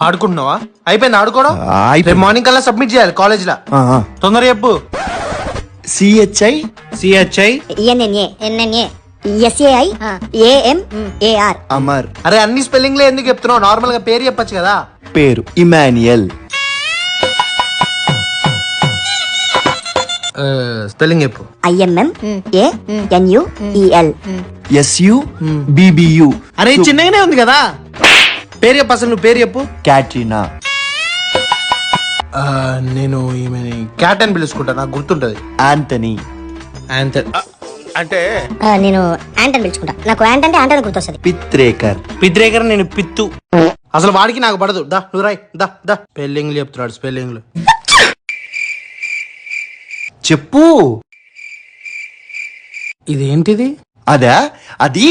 ఆడుకుంటున్నావా? అయిపోయింది ఆడుకోవడం. అయిపోయింది. రేపు మార్నింగ్ కల్లా సబ్మిట్ చేయాలి కాలేజ్ లో. తొందరగా చెప్పు. CHI CHI NNA NNA SAI AMAR. Amar. అరే అన్ని స్పెల్లింగ్ లో ఎందుకు చెప్తున్నావు? నార్మల్ గా పేరు చెప్పొచ్చు కదా. పేరు ఇమాన్యుయల్. స్పెల్లింగ్ చెప్పు. ఐఎంఎం ఏఎన్యుఈఎల్. SU BBU. అరే చిన్నగానే ఉంది కదా. పేరు చెప్పు, అసలు నువ్వు పేరు చెప్పు. క్యాట్రీనా. నేను ఈమెని క్యాట్ అని పిలుచుకుంటా, నాకు గుర్తుంటది. ఆంటనీ. అంటే నేను యాంట్ అని పిలుచుకుంటా, నాకు యాంట్ అంటే యాంట్ అని గుర్తొస్తుంది. పిత్రేకర్. పిద్రేకర్, నేను పిత్తు. అసలు వాడికి నాకు పడదు. దా నువ్వు రాయ్. దా స్పెల్లింగ్లు చెప్తున్నాడు, స్పెల్లింగ్లు. చెప్పు. ఇదేంటిది? అదా అది